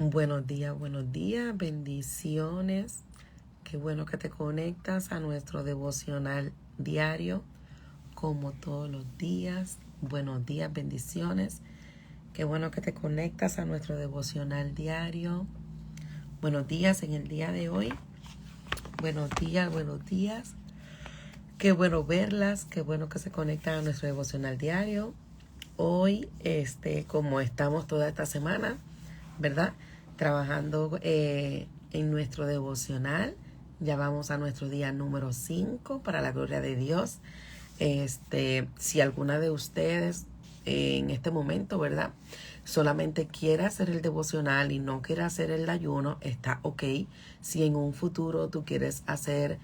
Buenos días, bendiciones. Qué bueno que te conectas a nuestro devocional diario, como todos los días. Buenos días, bendiciones. Qué bueno que te conectas a nuestro devocional diario. Buenos días en el día de hoy. Buenos días, buenos días. Qué bueno verlas, qué bueno que se conectan a nuestro devocional diario. Hoy, como estamos toda esta semana, ¿verdad? Trabajando en nuestro devocional. Ya vamos a nuestro día número 5 para la gloria de Dios. Si alguna de ustedes en este momento, ¿verdad? Solamente quiere hacer el devocional y no quiere hacer el ayuno, está ok. Si en un futuro tú quieres hacer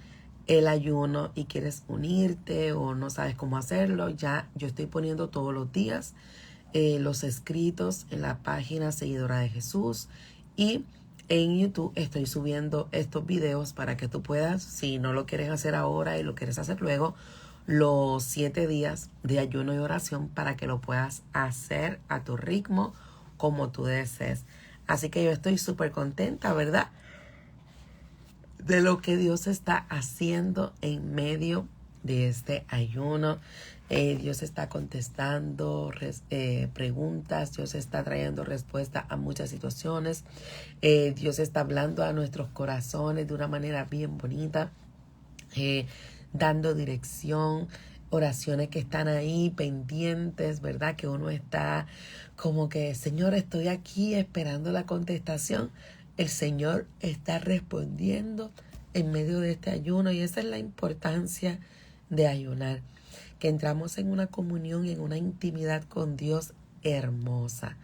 el ayuno y quieres unirte o no sabes cómo hacerlo, ya yo estoy poniendo todos los días los escritos en la página Seguidora de Jesús, y en YouTube estoy subiendo estos videos para que tú puedas, si no lo quieres hacer ahora y lo quieres hacer luego, los 7 días de ayuno y oración para que lo puedas hacer a tu ritmo, como tú desees. Así que yo estoy súper contenta, ¿verdad?, de lo que Dios está haciendo en medio de este ayuno. Dios está contestando preguntas, Dios está trayendo respuesta a muchas situaciones. Dios está hablando a nuestros corazones de una manera bien bonita, dando dirección, oraciones que están ahí pendientes, ¿verdad? Que uno está como que, Señor, estoy aquí esperando la contestación. El Señor está respondiendo en medio de este ayuno, y esa es la importancia de ayunar, que entramos en una comunión, en una intimidad con Dios hermosa.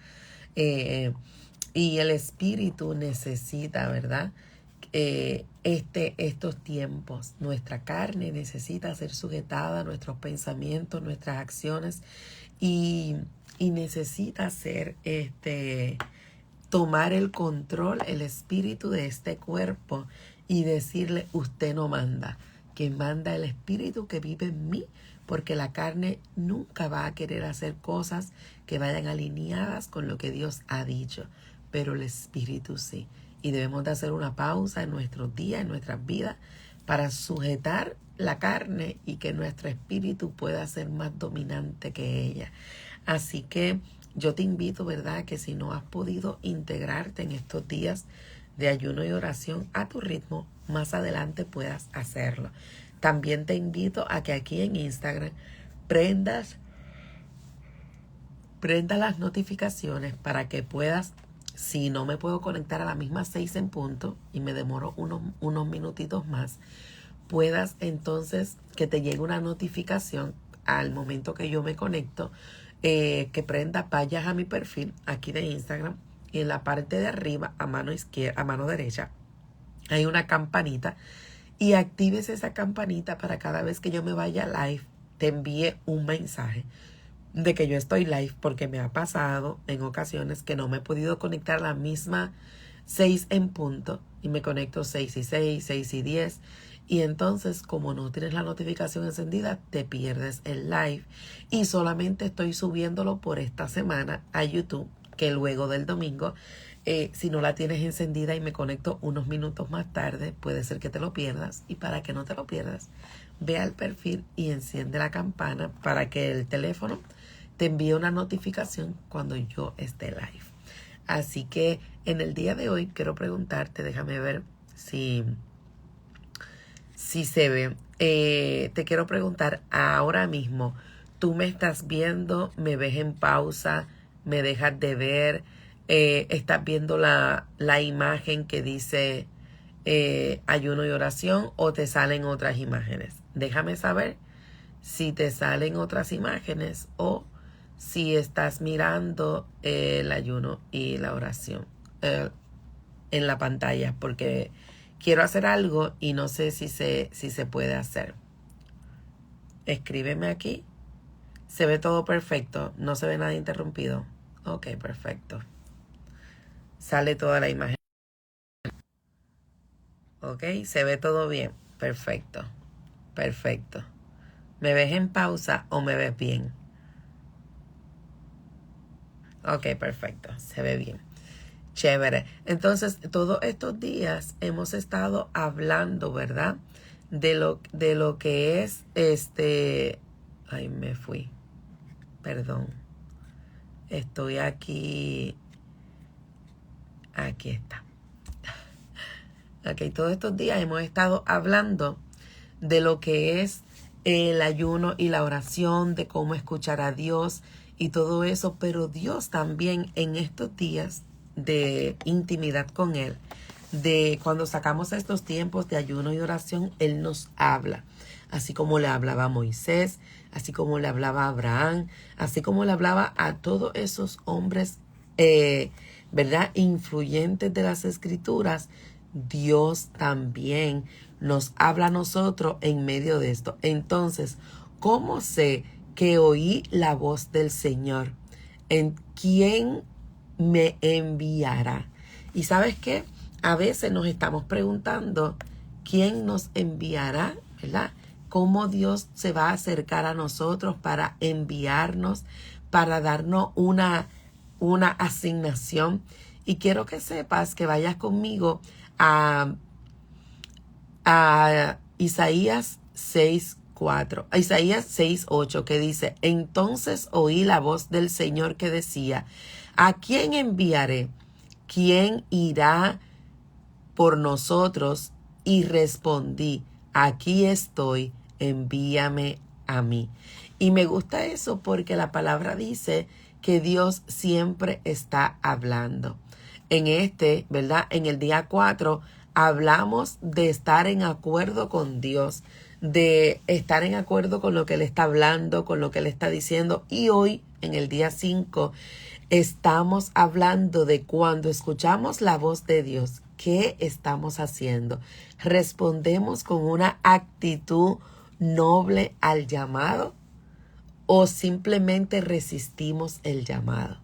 Y el Espíritu necesita, ¿verdad?, estos tiempos. Nuestra carne necesita ser sujetada a nuestros pensamientos, nuestras acciones, y necesita ser tomar el control, el espíritu de este cuerpo, y decirle: usted no manda, que manda el espíritu que vive en mí, porque la carne nunca va a querer hacer cosas que vayan alineadas con lo que Dios ha dicho, pero el espíritu sí. Y debemos de hacer una pausa en nuestros días, en nuestras vidas, para sujetar la carne y que nuestro espíritu pueda ser más dominante que ella. Así que yo te invito, ¿verdad?, que si no has podido integrarte en estos días de ayuno y oración a tu ritmo, más adelante puedas hacerlo. También te invito a que aquí en Instagram prendas las notificaciones para que puedas, si no me puedo conectar a las mismas 6 en punto y me demoro unos minutitos más, puedas entonces que te llegue una notificación al momento que yo me conecto, que vayas a mi perfil aquí de Instagram, y en la parte de arriba, a mano izquierda, a mano derecha, hay una campanita, y actives esa campanita para cada vez que yo me vaya live, te envíe un mensaje de que yo estoy live, porque me ha pasado en ocasiones que no me he podido conectar a la misma 6 en punto, y me conecto 6:06, 6:10, y entonces, como no tienes la notificación encendida, te pierdes el live, y solamente estoy subiéndolo por esta semana a YouTube, que luego del domingo, si no la tienes encendida y me conecto unos minutos más tarde, puede ser que te lo pierdas. Y para que no te lo pierdas, ve al perfil y enciende la campana para que el teléfono te envíe una notificación cuando yo esté live. Así que en el día de hoy quiero preguntarte, déjame ver si se ve. Te quiero preguntar ahora mismo: ¿tú me estás viendo? ¿Me ves en pausa? ¿Me dejas de ver? ¿Estás viendo la imagen que dice ayuno y oración, o te salen otras imágenes? Déjame saber si te salen otras imágenes o si estás mirando el ayuno y la oración en la pantalla, porque quiero hacer algo y no sé si se puede hacer. Escríbeme aquí. ¿Se ve todo perfecto? ¿No se ve nada interrumpido? Ok, perfecto. Sale toda la imagen. Ok, se ve todo bien. Perfecto. Perfecto. ¿Me ves en pausa o me ves bien? Ok, perfecto. Se ve bien. Chévere. Entonces, todos estos días hemos estado hablando, ¿verdad? De lo que es ay, me fui. Perdón. Estoy aquí. Aquí está. Ok, todos estos días hemos estado hablando de lo que es el ayuno y la oración, de cómo escuchar a Dios y todo eso, pero Dios también en estos días de intimidad con Él, de cuando sacamos estos tiempos de ayuno y oración, Él nos habla, así como le hablaba a Moisés, así como le hablaba a Abraham, así como le hablaba a todos esos hombres, ¿verdad?, influyentes de las Escrituras. Dios también nos habla a nosotros en medio de esto. Entonces, ¿cómo sé que oí la voz del Señor? ¿En quién me enviará? Y ¿sabes qué? A veces nos estamos preguntando quién nos enviará, ¿verdad? ¿Cómo Dios se va a acercar a nosotros para enviarnos, para darnos una asignación? Y quiero que sepas que vayas conmigo a Isaías 6:4, a Isaías 6:8, que dice: entonces oí la voz del Señor que decía, ¿a quién enviaré? ¿Quién irá por nosotros? Y respondí, aquí estoy, envíame a mí. Y me gusta eso porque la palabra dice que Dios siempre está hablando. ¿Verdad? En el día 4 hablamos de estar en acuerdo con Dios, de estar en acuerdo con lo que Él está hablando, con lo que Él está diciendo. Y hoy, en el día 5, estamos hablando de cuando escuchamos la voz de Dios, ¿qué estamos haciendo? ¿Respondemos con una actitud noble al llamado o simplemente resistimos el llamado?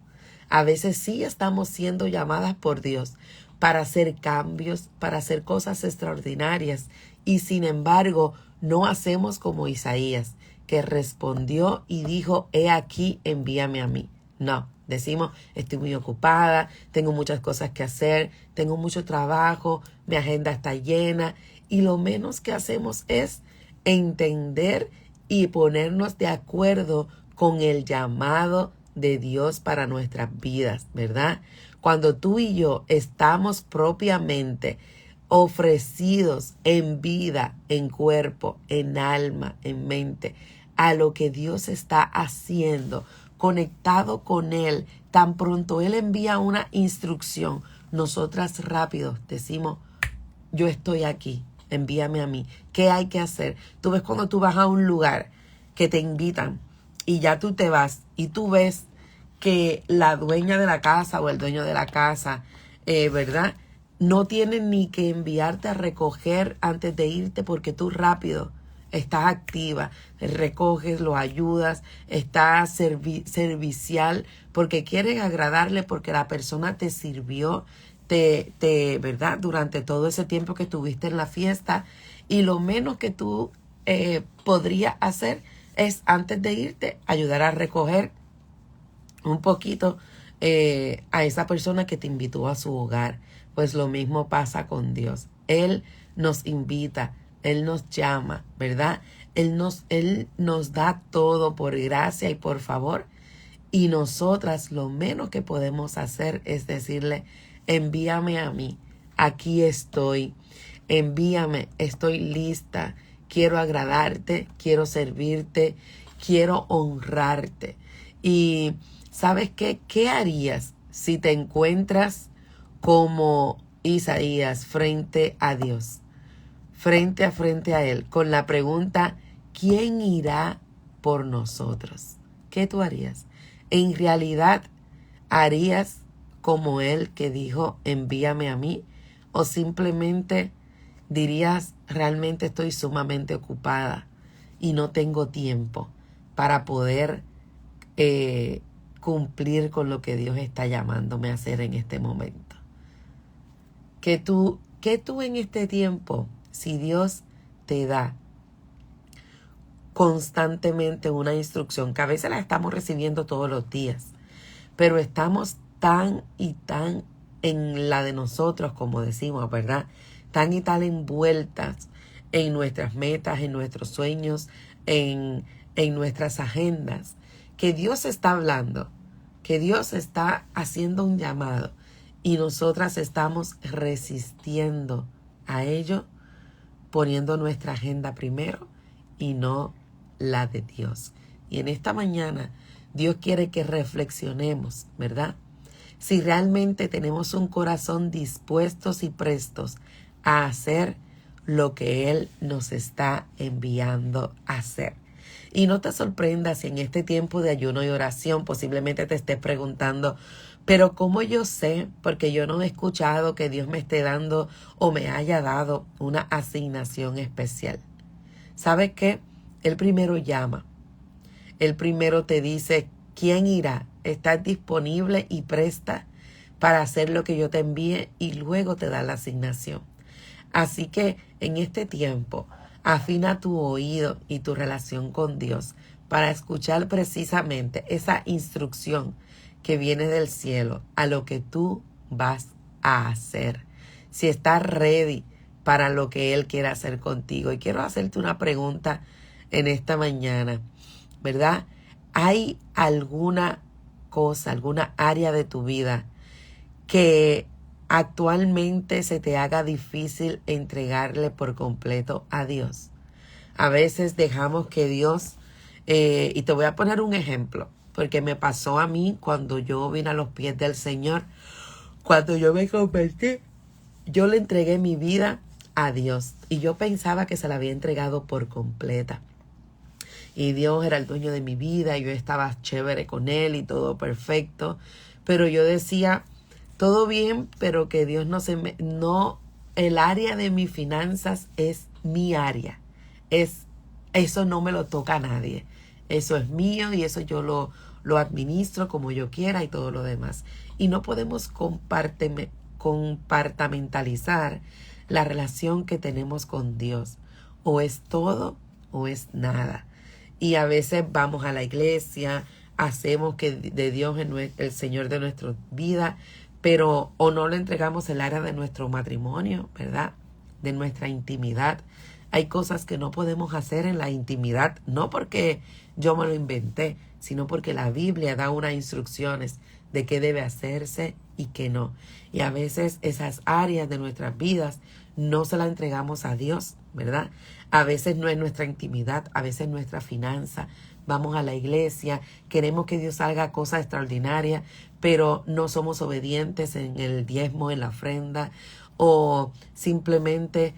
A veces sí estamos siendo llamadas por Dios para hacer cambios, para hacer cosas extraordinarias, y sin embargo no hacemos como Isaías, que respondió y dijo, he aquí, envíame a mí. No, decimos, estoy muy ocupada, tengo muchas cosas que hacer, tengo mucho trabajo, mi agenda está llena, y lo menos que hacemos es entender y ponernos de acuerdo con el llamado de Dios para nuestras vidas, ¿verdad? Cuando tú y yo estamos propiamente ofrecidos en vida, en cuerpo, en alma, en mente, a lo que Dios está haciendo, conectado con Él, tan pronto Él envía una instrucción, nosotras rápido decimos, yo estoy aquí, envíame a mí. ¿Qué hay que hacer? Tú ves cuando tú vas a un lugar que te invitan y ya tú te vas y tú ves que la dueña de la casa o el dueño de la casa, ¿verdad?, no tienen ni que enviarte a recoger antes de irte, porque tú rápido estás activa, recoges, lo ayudas, estás servicial, porque quieres agradarle, porque la persona te sirvió, ¿verdad?, durante todo ese tiempo que estuviste en la fiesta, y lo menos que tú podrías hacer es, antes de irte, ayudar a recoger un poquito a esa persona que te invitó a su hogar. Pues lo mismo pasa con Dios. Él nos invita, Él nos llama, ¿verdad? Él nos da todo por gracia y por favor. Y nosotras lo menos que podemos hacer es decirle, envíame a mí, aquí estoy, envíame, estoy lista, quiero agradarte, quiero servirte, quiero honrarte. Y ¿sabes qué? ¿Qué harías si te encuentras como Isaías frente a Dios, frente a Él, con la pregunta, ¿quién irá por nosotros? ¿Qué tú harías? ¿En realidad harías como Él, que dijo, envíame a mí? ¿O simplemente dirías, realmente estoy sumamente ocupada y no tengo tiempo para poder cumplir con lo que Dios está llamándome a hacer en este momento? Que tú en este tiempo, si Dios te da constantemente una instrucción, que a veces la estamos recibiendo todos los días, pero estamos tan y tan en la de nosotros, como decimos, ¿verdad? Tan y tan envueltas en nuestras metas, en nuestros sueños, en nuestras agendas, que Dios está hablando, que Dios está haciendo un llamado y nosotras estamos resistiendo a ello, poniendo nuestra agenda primero y no la de Dios. Y en esta mañana Dios quiere que reflexionemos, ¿verdad? Si realmente tenemos un corazón dispuestos y prestos a hacer lo que Él nos está enviando a hacer. Y no te sorprendas si en este tiempo de ayuno y oración posiblemente te estés preguntando, pero ¿cómo yo sé? Porque yo no he escuchado que Dios me esté dando o me haya dado una asignación especial. ¿Sabes qué? Él primero llama. Él primero te dice, ¿quién irá? ¿Estás disponible y presta para hacer lo que yo te envíe? Y luego te da la asignación. Así que en este tiempo, afina tu oído y tu relación con Dios para escuchar precisamente esa instrucción que viene del cielo a lo que tú vas a hacer. Si estás ready para lo que Él quiere hacer contigo. Y quiero hacerte una pregunta en esta mañana, ¿verdad? ¿Hay alguna cosa, alguna área de tu vida que actualmente se te haga difícil entregarle por completo a Dios? A veces dejamos que Dios, y te voy a poner un ejemplo, porque me pasó a mí cuando yo vine a los pies del Señor, cuando yo me convertí, yo le entregué mi vida a Dios y yo pensaba que se la había entregado por completa. Y Dios era el dueño de mi vida, y yo estaba chévere con Él y todo perfecto, pero yo decía, todo bien, pero que Dios no, el área de mis finanzas es mi área. Eso no me lo toca a nadie. Eso es mío y eso yo lo administro como yo quiera y todo lo demás. Y no podemos compartamentalizar la relación que tenemos con Dios. O es todo o es nada. Y a veces vamos a la iglesia, hacemos que de Dios es el Señor de nuestra vida, pero o no le entregamos el área de nuestro matrimonio, ¿verdad? De nuestra intimidad. Hay cosas que no podemos hacer en la intimidad, no porque yo me lo inventé, sino porque la Biblia da unas instrucciones de qué debe hacerse y qué no. Y a veces esas áreas de nuestras vidas no se las entregamos a Dios, ¿verdad? A veces no es nuestra intimidad, a veces nuestra finanza. Vamos a la iglesia, queremos que Dios haga cosas extraordinarias, pero no somos obedientes en el diezmo, en la ofrenda, o simplemente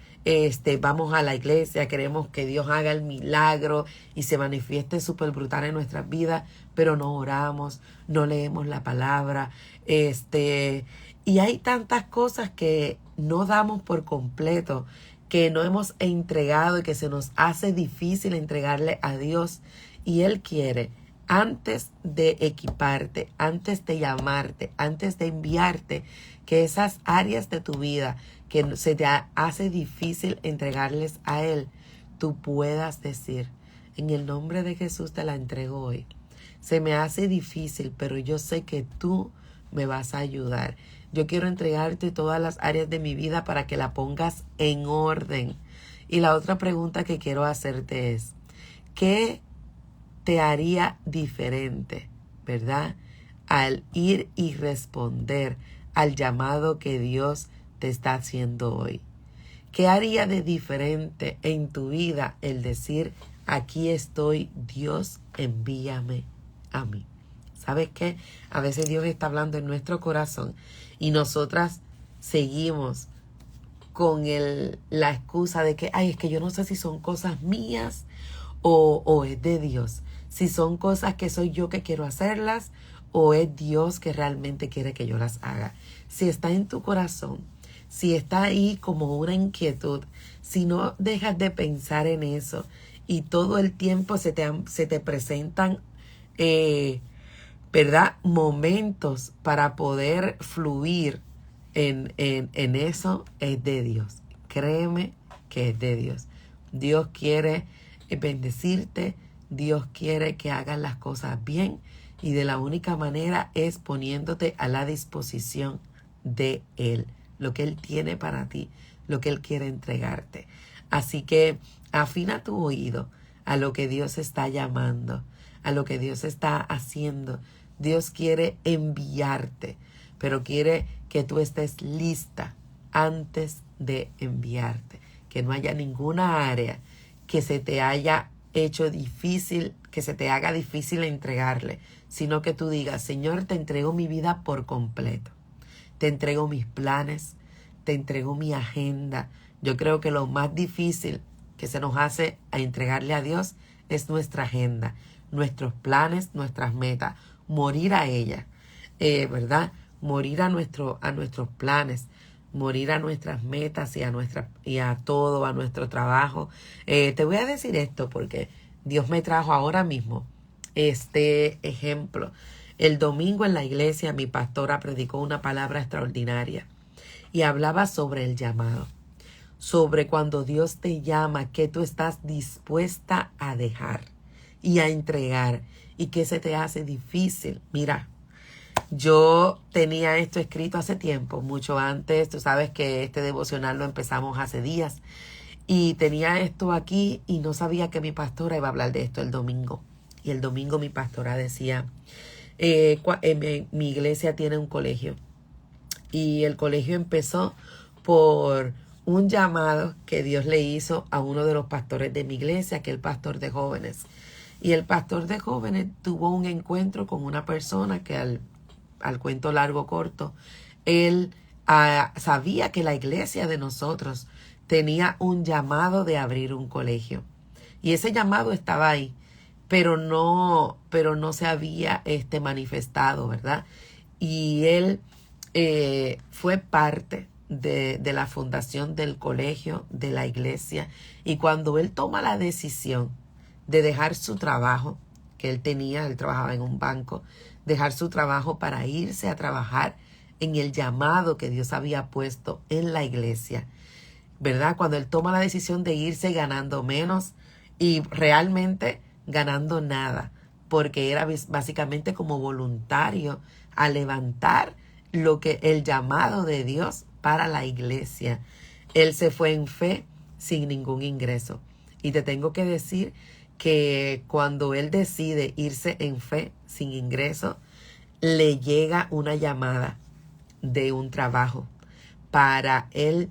vamos a la iglesia, queremos que Dios haga el milagro y se manifieste súper brutal en nuestras vidas, pero no oramos, no leemos la palabra, y hay tantas cosas que no damos por completo, que no hemos entregado y que se nos hace difícil entregarle a Dios. Y Él quiere, antes de equiparte, antes de llamarte, antes de enviarte, que esas áreas de tu vida que se te hace difícil entregarles a Él, tú puedas decir, en el nombre de Jesús te la entrego hoy. Se me hace difícil, pero yo sé que tú me vas a ayudar. Yo quiero entregarte todas las áreas de mi vida para que la pongas en orden. Y la otra pregunta que quiero hacerte es, ¿qué te haría diferente, verdad? Al ir y responder al llamado que Dios te está haciendo hoy. ¿Qué haría de diferente en tu vida el decir, aquí estoy, Dios, envíame a mí? ¿Sabes qué? A veces Dios está hablando en nuestro corazón y nosotras seguimos con la excusa de que, ay, es que yo no sé si son cosas mías o es de Dios. Si son cosas que soy yo que quiero hacerlas o es Dios que realmente quiere que yo las haga. Si está en tu corazón, si está ahí como una inquietud, si no dejas de pensar en eso y todo el tiempo se te presentan ¿verdad? Momentos para poder fluir en eso, es de Dios. Créeme que es de Dios. Dios quiere bendecirte, Dios quiere que hagas las cosas bien y de la única manera es poniéndote a la disposición de Él, lo que Él tiene para ti, lo que Él quiere entregarte. Así que afina tu oído a lo que Dios está llamando, a lo que Dios está haciendo. Dios quiere enviarte, pero quiere que tú estés lista antes de enviarte, que no haya ninguna área que se te haya hecho difícil, que se te haga difícil entregarle, sino que tú digas: Señor, te entrego mi vida por completo, te entrego mis planes, te entrego mi agenda. Yo creo que lo más difícil que se nos hace a entregarle a Dios es nuestra agenda, nuestros planes, nuestras metas, morir a ella, ¿verdad? Morir a nuestros planes, morir a nuestras metas y a todo, a nuestro trabajo. Te voy a decir esto porque Dios me trajo ahora mismo este ejemplo. El domingo en la iglesia mi pastora predicó una palabra extraordinaria y hablaba sobre el llamado, sobre cuando Dios te llama, que tú estás dispuesta a dejar y a entregar y que se te hace difícil. Mira, yo tenía esto escrito hace tiempo, mucho antes. Tú sabes que este devocional lo empezamos hace días y tenía esto aquí y no sabía que mi pastora iba a hablar de esto el domingo. Y el domingo mi pastora decía, mi iglesia tiene un colegio y el colegio empezó por un llamado que Dios le hizo a uno de los pastores de mi iglesia, que es el pastor de jóvenes. Y el pastor de jóvenes tuvo un encuentro con una persona que al cuento largo corto, él sabía que la iglesia de nosotros tenía un llamado de abrir un colegio. Y ese llamado estaba ahí, pero no se había manifestado, ¿verdad? Y él fue parte de la fundación del colegio, de la iglesia. Y cuando él toma la decisión de dejar su trabajo que él trabajaba en un banco, dejar su trabajo para irse a trabajar en el llamado que Dios había puesto en la iglesia, ¿verdad? Cuando él toma la decisión de irse ganando menos y realmente ganando nada, porque era básicamente como voluntario a levantar el llamado de Dios para la iglesia. Él se fue en fe sin ningún ingreso. Y te tengo que decir que cuando él decide irse en fe sin ingreso, le llega una llamada de un trabajo para él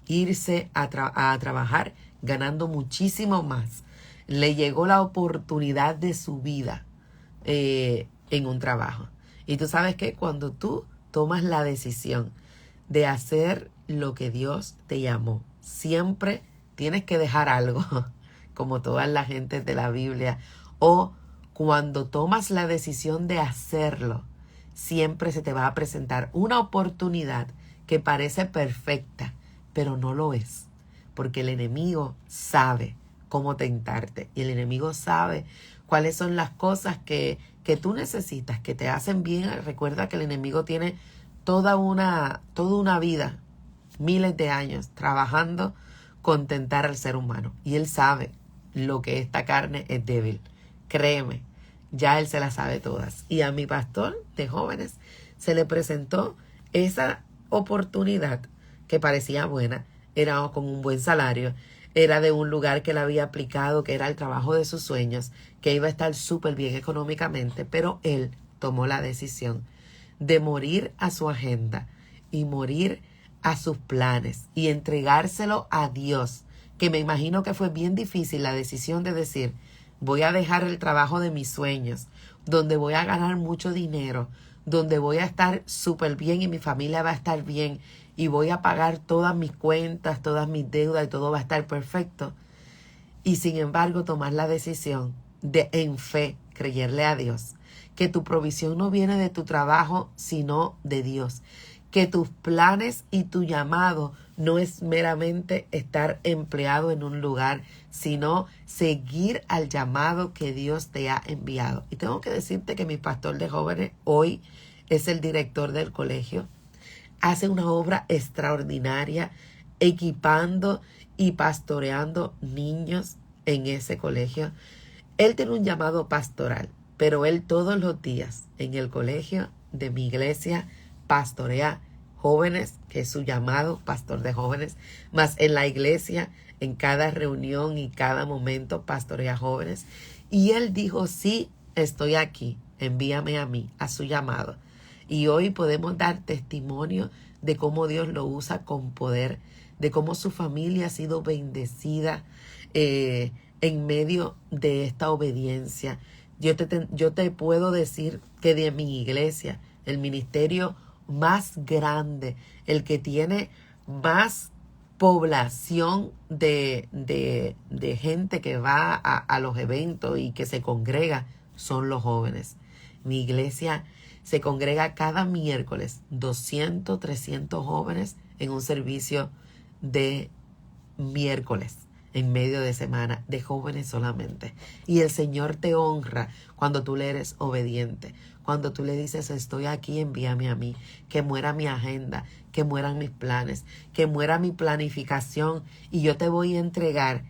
irse a trabajar ganando muchísimo más. Le llegó la oportunidad de su vida en un trabajo. Y tú sabes que cuando tú tomas la decisión de hacer lo que Dios te llamó, siempre tienes que dejar algo, como todas las gentes de la Biblia. O cuando tomas la decisión de hacerlo, siempre se te va a presentar una oportunidad que parece perfecta, pero no lo es, porque el enemigo sabe cómo tentarte y el enemigo sabe cuáles son las cosas que tú necesitas, que te hacen bien. Recuerda que el enemigo tiene toda una vida, miles de años trabajando con tentar al ser humano, y él sabe lo que esta carne es débil. Créeme, ya él se las sabe todas. Y a mi pastor de jóvenes se le presentó esa oportunidad que parecía buena, era con un buen salario, era de un lugar que él había aplicado, que era el trabajo de sus sueños, que iba a estar súper bien económicamente, pero él tomó la decisión de morir a su agenda y morir a sus planes y entregárselo a Dios, que me imagino que fue bien difícil la decisión de decir: voy a dejar el trabajo de mis sueños, donde voy a ganar mucho dinero, donde voy a estar súper bien y mi familia va a estar bien y voy a pagar todas mis cuentas, todas mis deudas y todo va a estar perfecto. Y sin embargo tomar la decisión de en fe creerle a Dios, que tu provisión no viene de tu trabajo sino de Dios, que tus planes y tu llamado no es meramente estar empleado en un lugar, sino seguir al llamado que Dios te ha enviado. Y tengo que decirte que mi pastor de jóvenes hoy es el director del colegio. Hace una obra extraordinaria equipando y pastoreando niños en ese colegio. Él tiene un llamado pastoral, pero él todos los días en el colegio de mi iglesia pastorea jóvenes, que es su llamado, pastor de jóvenes, más en la iglesia, en cada reunión y cada momento pastorea jóvenes. Y él dijo, sí, estoy aquí, envíame a mí, a su llamado. Y hoy podemos dar testimonio de cómo Dios lo usa con poder, de cómo su familia ha sido bendecida en medio de esta obediencia. Yo te puedo decir que de mi iglesia, el ministerio más grande, el que tiene más población de gente que va a los eventos y que se congrega, son los jóvenes. Mi iglesia se congrega cada miércoles 200, 300 jóvenes en un servicio de miércoles, en medio de semana, de jóvenes solamente. Y el Señor te honra cuando tú le eres obediente, cuando tú le dices, estoy aquí, envíame a mí, que muera mi agenda, que mueran mis planes, que muera mi planificación, y yo te voy a entregar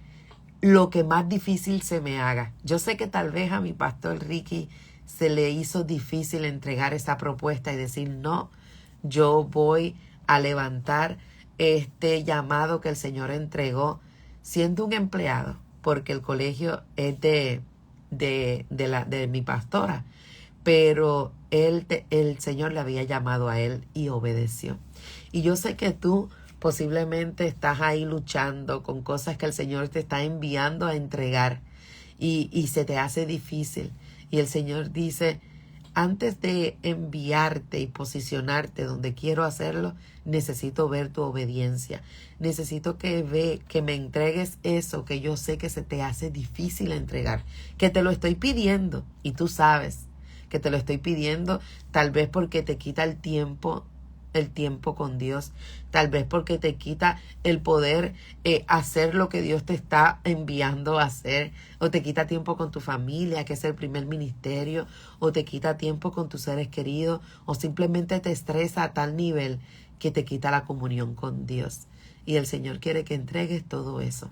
lo que más difícil se me haga. Yo sé que tal vez a mi pastor Ricky se le hizo difícil entregar esa propuesta y decir, no, yo voy a levantar este llamado que el Señor entregó siendo un empleado, porque el colegio es de mi pastora, pero el Señor le había llamado a él y obedeció. Y yo sé que tú posiblemente estás ahí luchando con cosas que el Señor te está enviando a entregar y se te hace difícil. Y el Señor dice, antes de enviarte y posicionarte donde quiero hacerlo, necesito ver tu obediencia. Necesito que me entregues eso que yo sé que se te hace difícil entregar, que te lo estoy pidiendo y tú sabes que te lo estoy pidiendo, tal vez porque te quita el tiempo con Dios, tal vez porque te quita el poder hacer lo que Dios te está enviando a hacer, o te quita tiempo con tu familia, que es el primer ministerio, o te quita tiempo con tus seres queridos, o simplemente te estresa a tal nivel que te quita la comunión con Dios. Y el Señor quiere que entregues todo eso.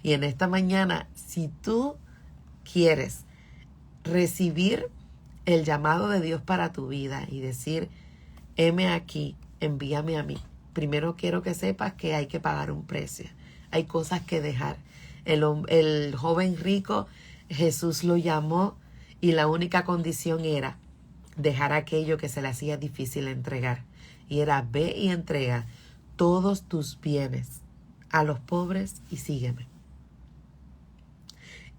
Y en esta mañana, si tú quieres recibir el llamado de Dios para tu vida y decir, heme aquí, envíame a mí, primero quiero que sepas que hay que pagar un precio. Hay cosas que dejar. El joven rico, Jesús lo llamó y la única condición era dejar aquello que se le hacía difícil entregar. Y era, ve y entrega todos tus bienes a los pobres y sígueme.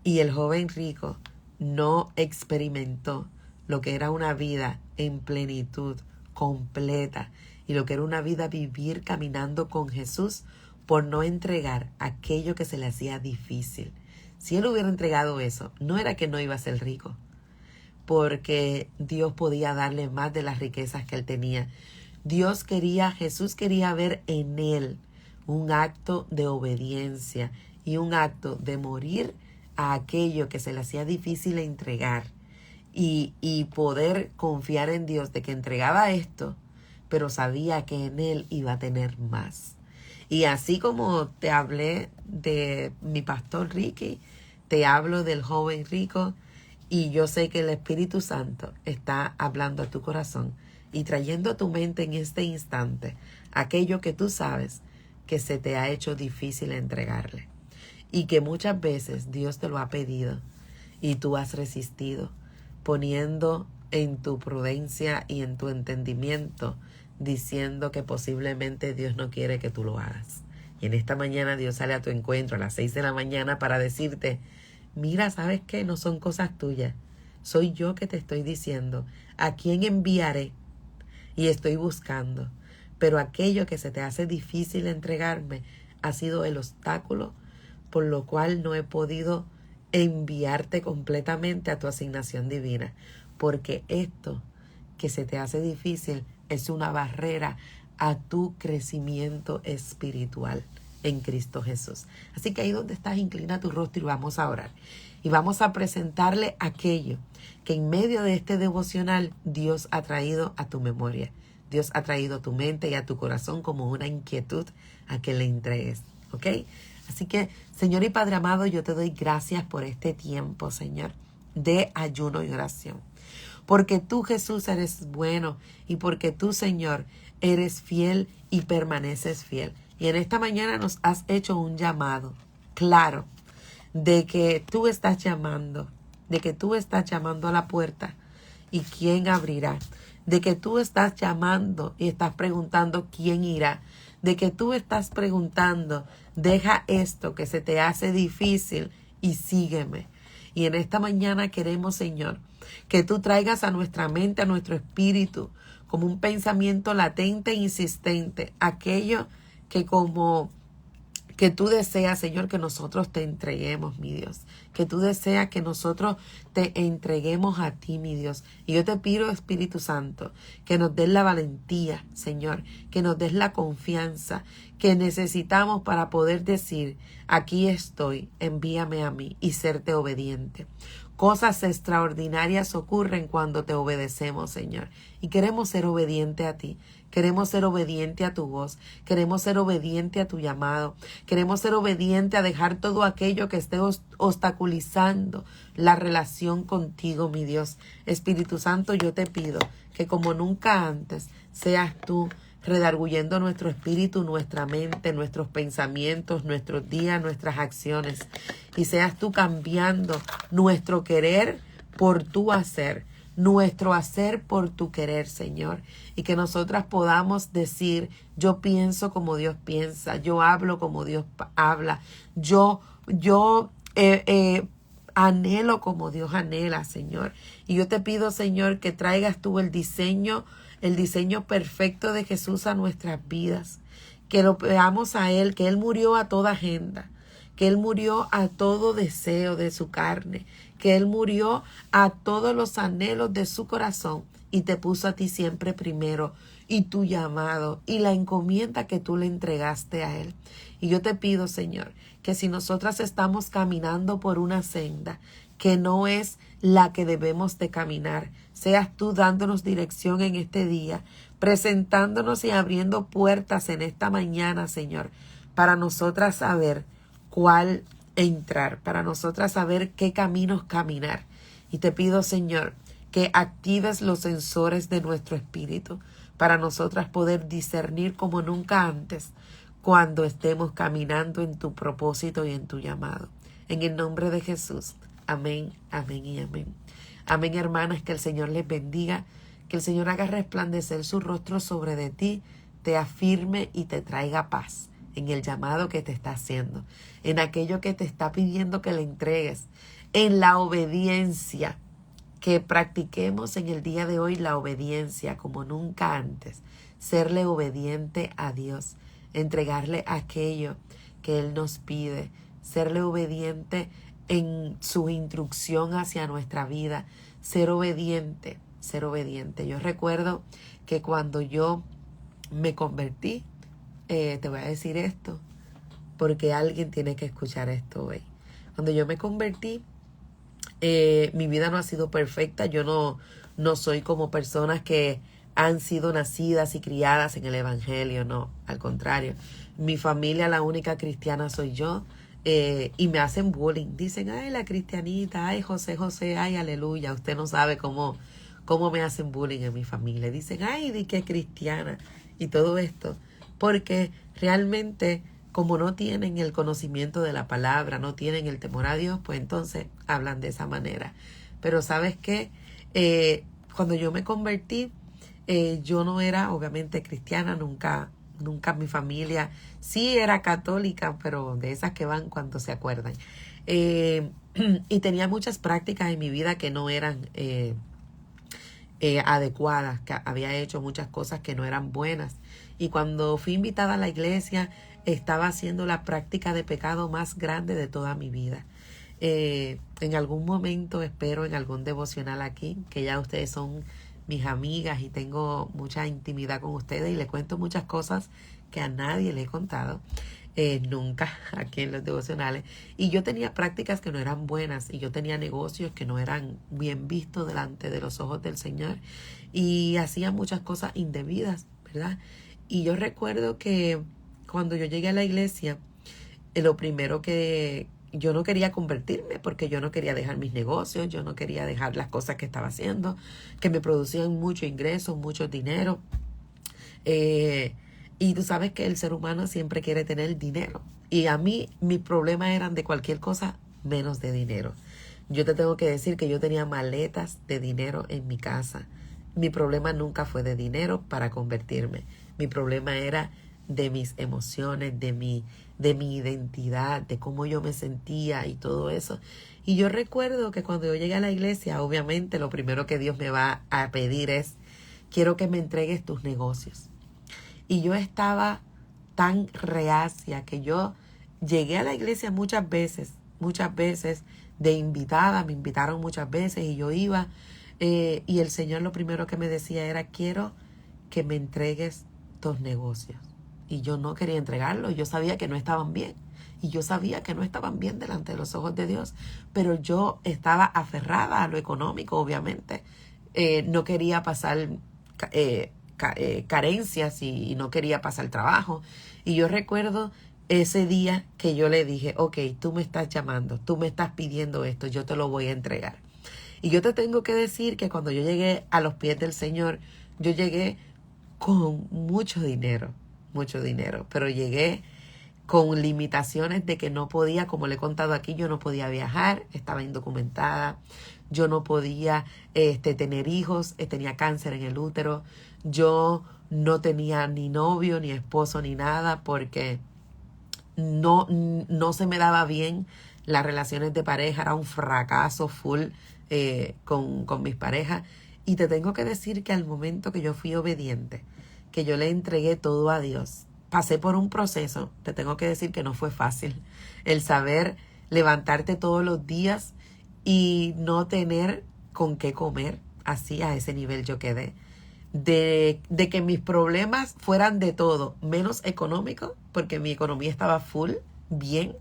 Y el joven rico no experimentó lo que era una vida en plenitud, completa, y lo que era una vida vivir caminando con Jesús por no entregar aquello que se le hacía difícil. Si él hubiera entregado eso, no era que no iba a ser rico, porque Dios podía darle más de las riquezas que él tenía. Jesús quería ver en él un acto de obediencia y un acto de morir a aquello que se le hacía difícil entregar. Y poder confiar en Dios de que entregaba esto, pero sabía que en él iba a tener más. Y así como te hablé de mi pastor Ricky, te hablo del joven rico, y yo sé que el Espíritu Santo está hablando a tu corazón y trayendo a tu mente en este instante aquello que tú sabes que se te ha hecho difícil entregarle y que muchas veces Dios te lo ha pedido y tú has resistido, poniendo en tu prudencia y en tu entendimiento, diciendo que posiblemente Dios no quiere que tú lo hagas. Y en esta mañana Dios sale a tu encuentro a las 6 de la mañana para decirte, mira, ¿sabes qué? No son cosas tuyas. Soy yo que te estoy diciendo a quién enviaré y estoy buscando. Pero aquello que se te hace difícil entregarme ha sido el obstáculo por lo cual no he podido enviarte completamente a tu asignación divina, porque esto que se te hace difícil es una barrera a tu crecimiento espiritual en Cristo Jesús. Así que ahí donde estás, inclina tu rostro y vamos a orar. Y vamos a presentarle aquello que en medio de este devocional Dios ha traído a tu memoria. Dios ha traído a tu mente y a tu corazón como una inquietud a que le entregues. ¿Ok? Así que, Señor y Padre amado, yo te doy gracias por este tiempo, Señor, de ayuno y oración. Porque tú, Jesús, eres bueno y porque tú, Señor, eres fiel y permaneces fiel. Y en esta mañana nos has hecho un llamado claro de que tú estás llamando, de que tú estás llamando a la puerta y quién abrirá, de que tú estás llamando y estás preguntando quién irá, de que tú estás preguntando, deja esto que se te hace difícil y sígueme. Y en esta mañana queremos, Señor, que tú traigas a nuestra mente, a nuestro espíritu, como un pensamiento latente e insistente, aquello que tú deseas, Señor, que nosotros te entreguemos, mi Dios. Que tú deseas que nosotros te entreguemos a ti, mi Dios. Y yo te pido, Espíritu Santo, que nos des la valentía, Señor, que nos des la confianza que necesitamos para poder decir, aquí estoy, envíame a mí y serte obediente. Cosas extraordinarias ocurren cuando te obedecemos, Señor. Y queremos ser obedientes a ti. Queremos ser obedientes a tu voz. Queremos ser obedientes a tu llamado. Queremos ser obedientes a dejar todo aquello que esté obstaculizando la relación contigo, mi Dios. Espíritu Santo, yo te pido que como nunca antes seas tú redarguyendo nuestro espíritu, nuestra mente, nuestros pensamientos, nuestros días, nuestras acciones. Y seas tú cambiando nuestro querer por tu hacer, nuestro hacer por tu querer, Señor. Y que nosotras podamos decir, yo pienso como Dios piensa, yo hablo como Dios habla, yo anhelo como Dios anhela, Señor. Y yo te pido, Señor, que traigas tú el diseño perfecto de Jesús a nuestras vidas, que lo veamos a Él, que Él murió a toda agenda, que Él murió a todo deseo de su carne, que Él murió a todos los anhelos de su corazón y te puso a ti siempre primero, y tu llamado y la encomienda que tú le entregaste a Él. Y yo te pido, Señor, que si nosotras estamos caminando por una senda que no es la que debemos de caminar, seas tú dándonos dirección en este día, presentándonos y abriendo puertas en esta mañana, Señor, para nosotras saber cuál entrar, para nosotras saber qué caminos caminar. Y te pido, Señor, que actives los sensores de nuestro espíritu para nosotras poder discernir como nunca antes cuando estemos caminando en tu propósito y en tu llamado. En el nombre de Jesús. Amén, amén y amén. Amén, hermanas, que el Señor les bendiga, que el Señor haga resplandecer su rostro sobre de ti, te afirme y te traiga paz en el llamado que te está haciendo, en aquello que te está pidiendo que le entregues, en la obediencia, que practiquemos en el día de hoy la obediencia como nunca antes, serle obediente a Dios, entregarle aquello que Él nos pide, serle obediente en su instrucción hacia nuestra vida, ser obediente, ser obediente. Yo recuerdo que cuando yo me convertí, te voy a decir esto, porque alguien tiene que escuchar esto hoy. Cuando yo me convertí, mi vida no ha sido perfecta. Yo no soy como personas que han sido nacidas y criadas en el evangelio, no, al contrario. Mi familia, la única cristiana soy yo. Y me hacen bullying, dicen, ay, la cristianita, ay, José, ay, aleluya. Usted no sabe cómo me hacen bullying en mi familia. Dicen, ay, di que cristiana y todo esto, porque realmente como no tienen el conocimiento de la palabra, no tienen el temor a Dios, pues entonces hablan de esa manera. Pero ¿sabes qué? Cuando yo me convertí, yo no era obviamente cristiana, nunca mi familia, sí era católica, pero de esas que van cuando se acuerdan. Y tenía muchas prácticas en mi vida que no eran adecuadas, que había hecho muchas cosas que no eran buenas. Y cuando fui invitada a la iglesia, estaba haciendo la práctica de pecado más grande de toda mi vida. En algún momento, espero en algún devocional aquí, que ya ustedes son mis amigas y tengo mucha intimidad con ustedes y les cuento muchas cosas que a nadie le he contado nunca aquí en los devocionales. Y yo tenía prácticas que no eran buenas y yo tenía negocios que no eran bien vistos delante de los ojos del Señor y hacía muchas cosas indebidas, ¿verdad? Y yo recuerdo que cuando yo llegué a la iglesia, lo primero que yo no quería convertirme porque yo no quería dejar mis negocios, yo no quería dejar las cosas que estaba haciendo, que me producían mucho ingreso, mucho dinero. Y tú sabes que el ser humano siempre quiere tener dinero. Y a mí mis problemas eran de cualquier cosa menos de dinero. Yo te tengo que decir que yo tenía maletas de dinero en mi casa. Mi problema nunca fue de dinero para convertirme. Mi problema era de mis emociones, de mi identidad, de cómo yo me sentía y todo eso. Y yo recuerdo que cuando yo llegué a la iglesia, obviamente lo primero que Dios me va a pedir es, quiero que me entregues tus negocios. Y yo estaba tan reacia que yo llegué a la iglesia muchas veces de invitada, me invitaron muchas veces y yo iba. Y el Señor lo primero que me decía era, quiero que me entregues tus negocios. Y yo no quería entregarlos, yo sabía que no estaban bien. Y yo sabía que no estaban bien delante de los ojos de Dios. Pero yo estaba aferrada a lo económico, obviamente. No quería pasar carencias y no quería pasar trabajo. Y yo recuerdo ese día que yo le dije, ok, tú me estás llamando, tú me estás pidiendo esto, yo te lo voy a entregar. Y yo te tengo que decir que cuando yo llegué a los pies del Señor, yo llegué con mucho dinero, pero llegué con limitaciones de que no podía, como le he contado aquí, yo no podía viajar, estaba indocumentada, yo no podía tener hijos, tenía cáncer en el útero, yo no tenía ni novio, ni esposo, ni nada, porque no se me daba bien las relaciones de pareja, era un fracaso full con mis parejas. Y te tengo que decir que al momento que yo fui obediente, que yo le entregué todo a Dios, pasé por un proceso, te tengo que decir que no fue fácil. El saber levantarte todos los días y no tener con qué comer, así a ese nivel yo quedé. De que mis problemas fueran de todo, menos económico, porque mi economía estaba full, bien.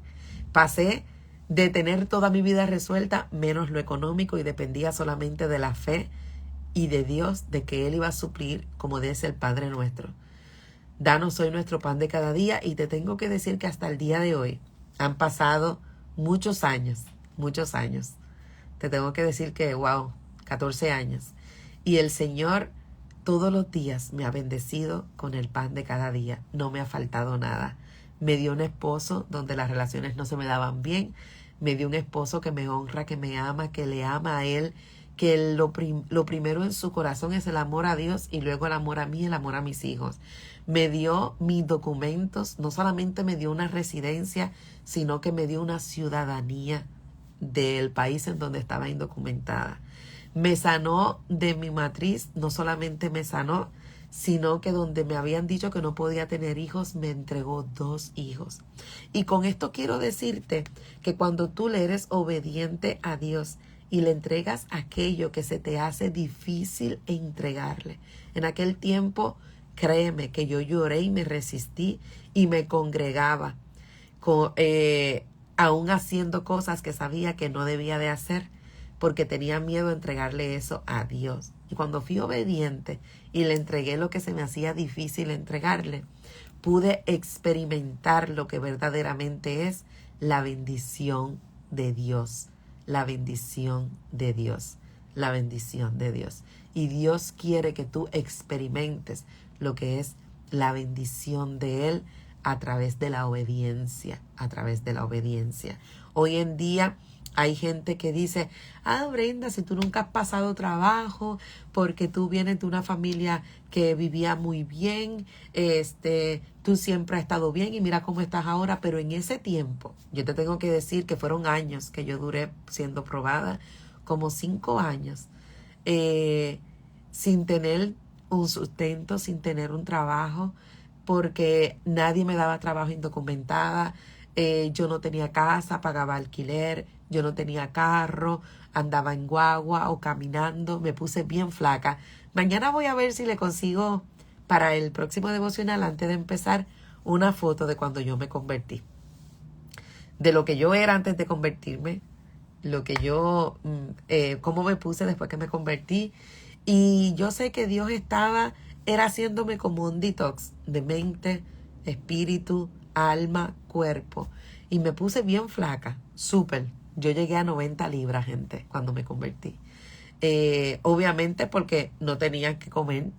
Pasé de tener toda mi vida resuelta, menos lo económico, y dependía solamente de la fe y de Dios, de que Él iba a suplir, como dice el Padre nuestro. Danos hoy nuestro pan de cada día, y te tengo que decir que hasta el día de hoy han pasado muchos años, muchos años. Te tengo que decir que, wow, 14 años. Y el Señor todos los días me ha bendecido con el pan de cada día. No me ha faltado nada. Me dio un esposo donde las relaciones no se me daban bien. Me dio un esposo que me honra, que me ama, que le ama a Él, que lo primero en su corazón es el amor a Dios y luego el amor a mí, el amor a mis hijos. Me dio mis documentos, no solamente me dio una residencia, sino que me dio una ciudadanía del país en donde estaba indocumentada. Me sanó de mi matriz, no solamente me sanó, sino que donde me habían dicho que no podía tener hijos, me entregó 2 hijos. Y con esto quiero decirte que cuando tú le eres obediente a Dios y le entregas aquello que se te hace difícil entregarle, en aquel tiempo, créeme que yo lloré y me resistí y me congregaba, aún haciendo cosas que sabía que no debía de hacer, porque tenía miedo de entregarle eso a Dios. Y cuando fui obediente y le entregué lo que se me hacía difícil entregarle, pude experimentar lo que verdaderamente es la bendición de Dios, la bendición de Dios, la bendición de Dios. Y Dios quiere que tú experimentes lo que es la bendición de Él a través de la obediencia, a través de la obediencia. Hoy en día hay gente que dice, Brenda, si tú nunca has pasado trabajo porque tú vienes de una familia que vivía muy bien, tú siempre has estado bien y mira cómo estás ahora. Pero en ese tiempo, yo te tengo que decir que fueron años que yo duré siendo probada, como 5 años, sin tener un sustento, sin tener un trabajo, porque nadie me daba trabajo indocumentada. Yo no tenía casa, pagaba alquiler, yo no tenía carro, andaba en guagua o caminando, me puse bien flaca. Mañana voy a ver si le consigo para el próximo devocional, antes de empezar, una foto de cuando yo me convertí. De lo que yo era antes de convertirme, lo que yo, cómo me puse después que me convertí. Y yo sé que Dios era haciéndome como un detox de mente, espíritu, alma, cuerpo. Y me puse bien flaca, súper. Yo llegué a 90 libras, gente, cuando me convertí. Obviamente porque no tenían que comer.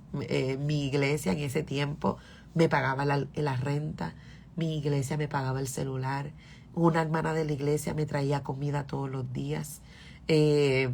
Mi iglesia en ese tiempo me pagaba la renta, mi iglesia me pagaba el celular, una hermana de la iglesia me traía comida todos los días. Eh,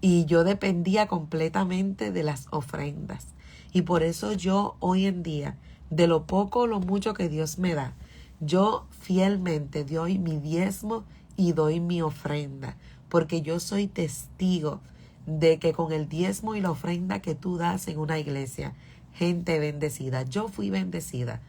y yo dependía completamente de las ofrendas. Y por eso yo hoy en día, de lo poco o lo mucho que Dios me da, yo fielmente doy mi diezmo y doy mi ofrenda. Porque yo soy testigo de que con el diezmo y la ofrenda que tú das en una iglesia, gente bendecida. Yo fui bendecida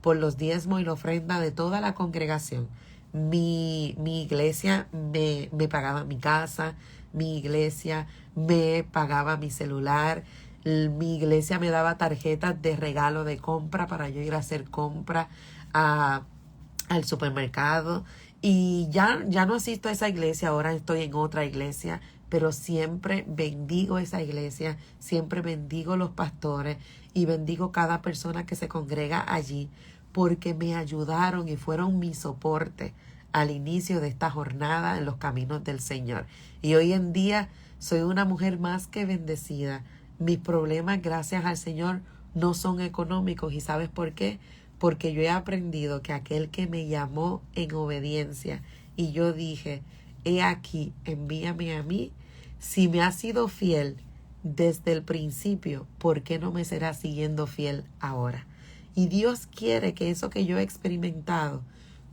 por los diezmos y la ofrenda de toda la congregación. Mi iglesia me pagaba mi casa, mi iglesia me pagaba mi celular, mi iglesia me daba tarjetas de regalo de compra para yo ir a hacer compra al supermercado. Y ya no asisto a esa iglesia, ahora estoy en otra iglesia, pero siempre bendigo esa iglesia, siempre bendigo los pastores y bendigo cada persona que se congrega allí, porque me ayudaron y fueron mi soporte al inicio de esta jornada en los caminos del Señor. Y hoy en día soy una mujer más que bendecida. Mis problemas, gracias al Señor, no son económicos. ¿Y sabes por qué? Porque yo he aprendido que aquel que me llamó en obediencia y yo dije, he aquí, envíame a mí. Si me has sido fiel desde el principio, ¿por qué no me será siguiendo fiel ahora? Y Dios quiere que eso que yo he experimentado,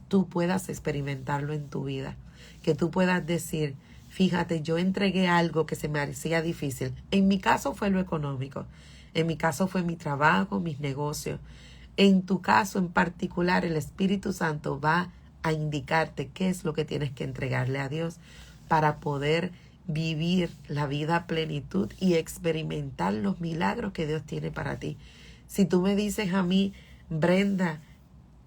tú puedas experimentarlo en tu vida. Que tú puedas decir, fíjate, yo entregué algo que se me hacía difícil. En mi caso fue lo económico. En mi caso fue mi trabajo, mis negocios. En tu caso en particular, el Espíritu Santo va a indicarte qué es lo que tienes que entregarle a Dios para poder vivir la vida a plenitud y experimentar los milagros que Dios tiene para ti. Si tú me dices a mí, Brenda,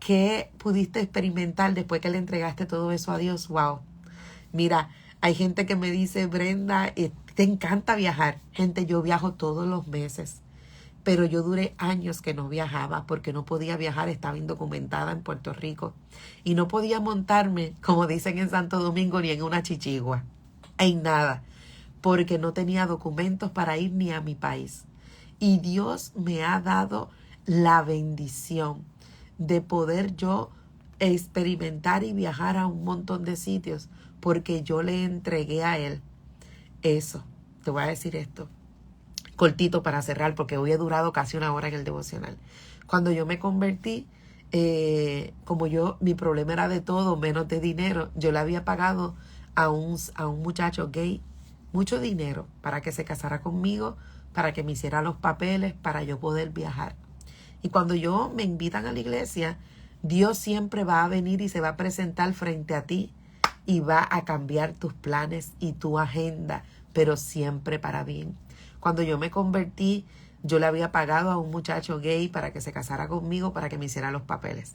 ¿qué pudiste experimentar después que le entregaste todo eso a Dios? Wow. Mira, hay gente que me dice, Brenda, te encanta viajar. Gente, yo viajo todos los meses. Pero yo duré años que no viajaba porque no podía viajar, estaba indocumentada en Puerto Rico. Y no podía montarme, como dicen en Santo Domingo, ni en una chichigua, en nada, porque no tenía documentos para ir ni a mi país. Y Dios me ha dado la bendición de poder yo experimentar y viajar a un montón de sitios porque yo le entregué a Él eso. Te voy a decir esto cortito para cerrar porque hoy he durado casi una hora en el devocional. Cuando yo me convertí, como mi problema era de todo menos de dinero, yo le había pagado a un muchacho gay mucho dinero para que se casara conmigo, para que me hiciera los papeles, para yo poder viajar. Y cuando me invitan a la iglesia, Dios siempre va a venir y se va a presentar frente a ti y va a cambiar tus planes y tu agenda, pero siempre para bien. Cuando yo me convertí, yo le había pagado a un muchacho gay para que se casara conmigo, para que me hiciera los papeles.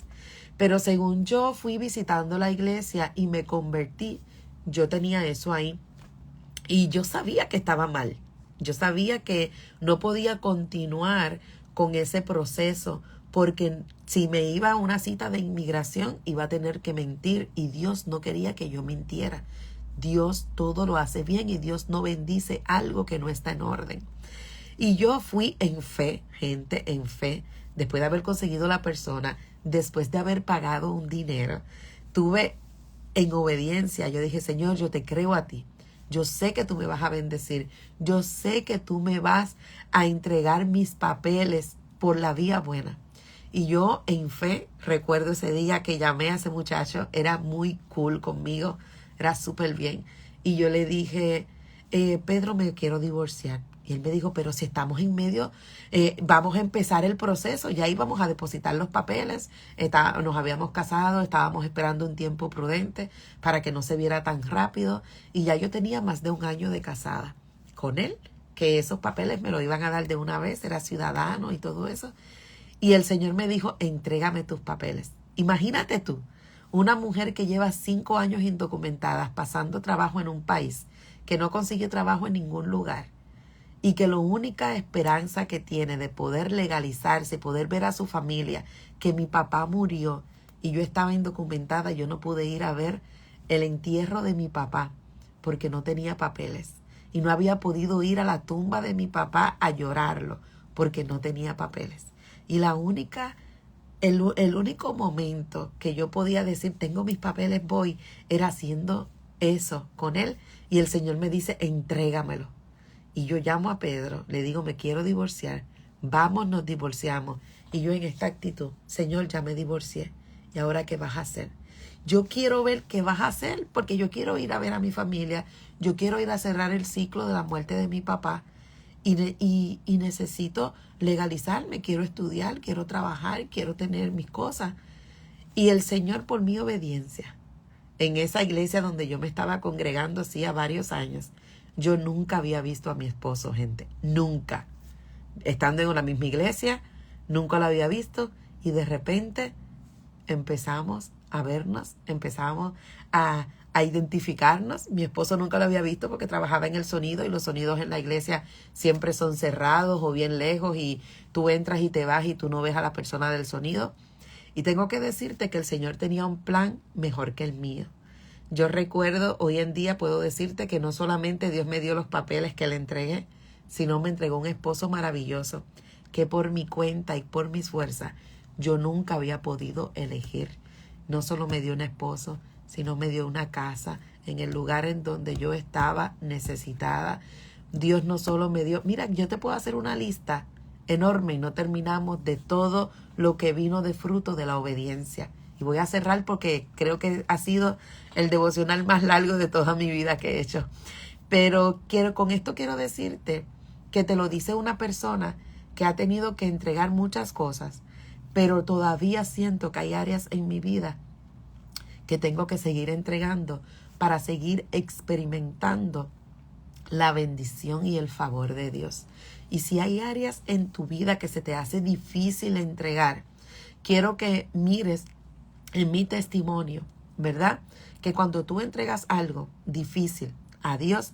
Pero según yo fui visitando la iglesia y me convertí, yo tenía eso ahí. Y yo sabía que estaba mal. Yo sabía que no podía continuar con ese proceso porque si me iba a una cita de inmigración iba a tener que mentir y Dios no quería que yo mintiera. Dios todo lo hace bien y Dios no bendice algo que no está en orden. Y yo fui en fe, gente, en fe, después de haber conseguido la persona, después de haber pagado un dinero, tuve en obediencia, yo dije, Señor, yo te creo a ti. Yo sé que tú me vas a bendecir. Yo sé que tú me vas a entregar mis papeles por la vía buena. Y yo en fe recuerdo ese día que llamé a ese muchacho, era muy cool conmigo, era súper bien. Y yo le dije, Pedro, me quiero divorciar. Y él me dijo, pero si estamos en medio, vamos a empezar el proceso, ya íbamos a depositar los papeles, nos habíamos casado, estábamos esperando un tiempo prudente para que no se viera tan rápido y ya yo tenía más de un año de casada con él, que esos papeles me lo iban a dar de una vez, era ciudadano y todo eso. Y el Señor me dijo, entrégame tus papeles. Imagínate tú, una mujer que lleva 5 años indocumentada, pasando trabajo en un país, que no consigue trabajo en ningún lugar, y que la única esperanza que tiene de poder legalizarse, poder ver a su familia, que mi papá murió y yo estaba indocumentada, yo no pude ir a ver el entierro de mi papá porque no tenía papeles. y no había podido ir a la tumba de mi papá a llorarlo porque no tenía papeles. Y el único momento que yo podía decir, tengo mis papeles, voy, era haciendo eso con él. Y el Señor me dice, entrégamelo. Y yo llamo a Pedro, le digo, me quiero divorciar. Vamos, nos divorciamos. Y yo en esta actitud, Señor, ya me divorcié. ¿Y ahora qué vas a hacer? Yo quiero ver qué vas a hacer porque yo quiero ir a ver a mi familia. Yo quiero ir a cerrar el ciclo de la muerte de mi papá. Y necesito legalizarme, quiero estudiar, quiero trabajar, quiero tener mis cosas. Y el Señor, por mi obediencia, en esa iglesia donde yo me estaba congregando hacía varios años, yo nunca había visto a mi esposo, gente, nunca. Estando en la misma iglesia, nunca lo había visto y de repente empezamos a vernos, empezamos a identificarnos. Mi esposo nunca lo había visto porque trabajaba en el sonido y los sonidos en la iglesia siempre son cerrados o bien lejos y tú entras y te vas y tú no ves a la persona del sonido. Y tengo que decirte que el Señor tenía un plan mejor que el mío. Yo recuerdo, hoy en día puedo decirte que no solamente Dios me dio los papeles que le entregué, sino me entregó un esposo maravilloso que por mi cuenta y por mis fuerzas yo nunca había podido elegir. No solo me dio un esposo, sino me dio una casa en el lugar en donde yo estaba necesitada. Dios no solo me dio, mira, yo te puedo hacer una lista enorme y no terminamos de todo lo que vino de fruto de la obediencia. Y voy a cerrar porque creo que ha sido el devocional más largo de toda mi vida que he hecho. Pero con esto quiero decirte que te lo dice una persona que ha tenido que entregar muchas cosas, pero todavía siento que hay áreas en mi vida que tengo que seguir entregando para seguir experimentando la bendición y el favor de Dios. Y si hay áreas en tu vida que se te hace difícil entregar, quiero que mires en mi testimonio, ¿verdad? Que cuando tú entregas algo difícil a Dios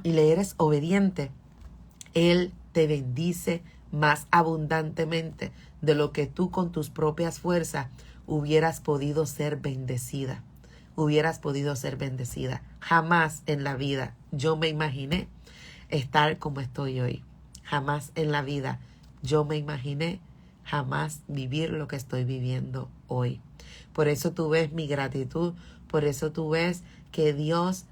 y le eres obediente, Él te bendice más abundantemente de lo que tú con tus propias fuerzas hubieras podido ser bendecida. Hubieras podido ser bendecida. Jamás en la vida yo me imaginé estar como estoy hoy. Jamás en la vida yo me imaginé jamás vivir lo que estoy viviendo hoy. Por eso tú ves mi gratitud, por eso tú ves que Dios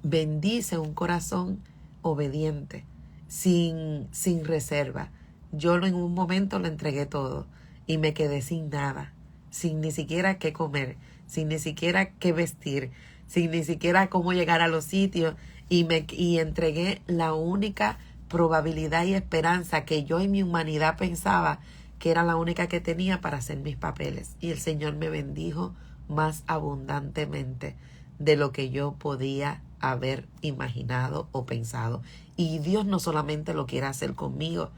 bendice un corazón obediente, sin reserva. Yo en un momento lo entregué todo y me quedé sin nada, sin ni siquiera qué comer, sin ni siquiera qué vestir, sin ni siquiera cómo llegar a los sitios y entregué la única probabilidad y esperanza que yo en mi humanidad pensaba que era la única que tenía para hacer mis papeles. Y el Señor me bendijo más abundantemente de lo que yo podía haber imaginado o pensado. Y Dios no solamente lo quiere hacer conmigo,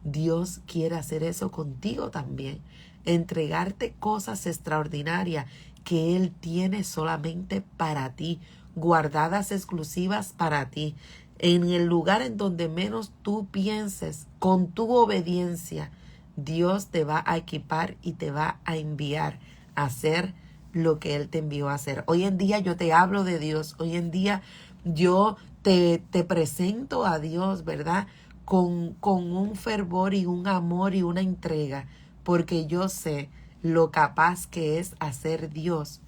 Dios quiere hacer eso contigo también. Entregarte cosas extraordinarias que Él tiene solamente para ti, guardadas exclusivas para ti. En el lugar en donde menos tú pienses, con tu obediencia, Dios te va a equipar y te va a enviar a hacer lo que Él te envió a hacer. Hoy en día yo te hablo de Dios. Hoy en día yo te presento a Dios, ¿verdad? Con un fervor y un amor y una entrega, porque yo sé lo capaz que es hacer Dios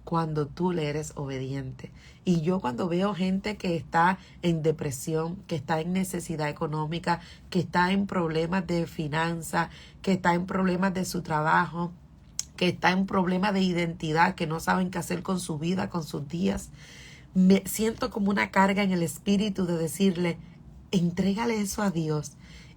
cuando tú le eres obediente. Y yo cuando veo gente que está en depresión, que está en necesidad económica, que está en problemas de finanzas, que está en problemas de su trabajo, que está en problemas de identidad, que no saben qué hacer con su vida, con sus días, me siento como una carga en el espíritu de decirle, entrégale eso a Dios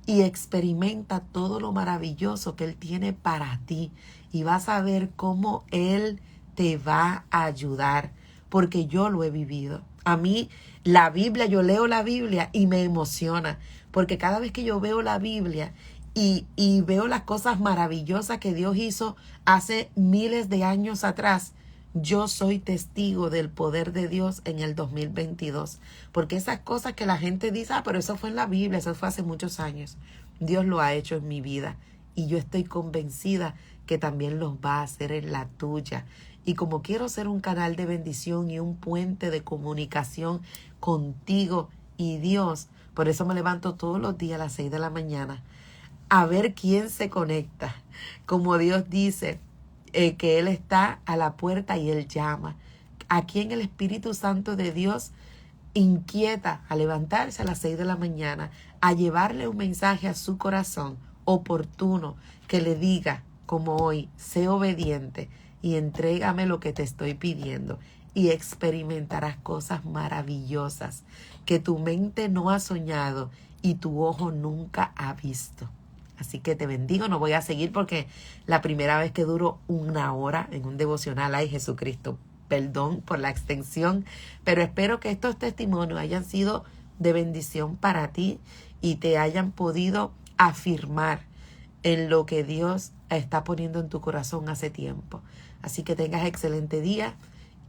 y experimenta todo lo maravilloso que Él tiene para ti y vas a ver cómo Él te va a ayudar, porque yo lo he vivido. A mí la Biblia, yo leo la Biblia y me emociona, porque cada vez que yo veo la Biblia y veo las cosas maravillosas que Dios hizo hace miles de años atrás, yo soy testigo del poder de Dios en el 2022. Porque esas cosas que la gente dice, pero eso fue en la Biblia, eso fue hace muchos años. Dios lo ha hecho en mi vida y yo estoy convencida que también los va a hacer en la tuya. Y como quiero ser un canal de bendición y un puente de comunicación contigo y Dios, por eso me levanto todos los días a las 6 de la mañana a ver quién se conecta. Como Dios dice, que Él está a la puerta y Él llama. A quien el Espíritu Santo de Dios inquieta a levantarse a las 6 de la mañana, a llevarle un mensaje a su corazón oportuno que le diga, como hoy, sé obediente y entrégame lo que te estoy pidiendo y experimentarás cosas maravillosas que tu mente no ha soñado y tu ojo nunca ha visto. Así que te bendigo, no voy a seguir porque la primera vez que duro 1 hora en un devocional, ay Jesucristo, perdón por la extensión, pero espero que estos testimonios hayan sido de bendición para ti y te hayan podido afirmar en lo que Dios está poniendo en tu corazón hace tiempo. Así que tengas excelente día,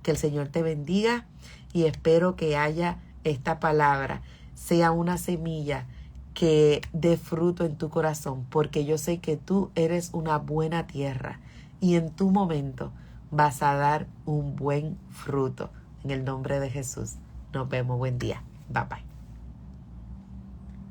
que el Señor te bendiga y espero que haya esta palabra, sea una semilla que dé fruto en tu corazón, porque yo sé que tú eres una buena tierra y en tu momento vas a dar un buen fruto. En el nombre de Jesús. Nos vemos. Buen día. Bye bye.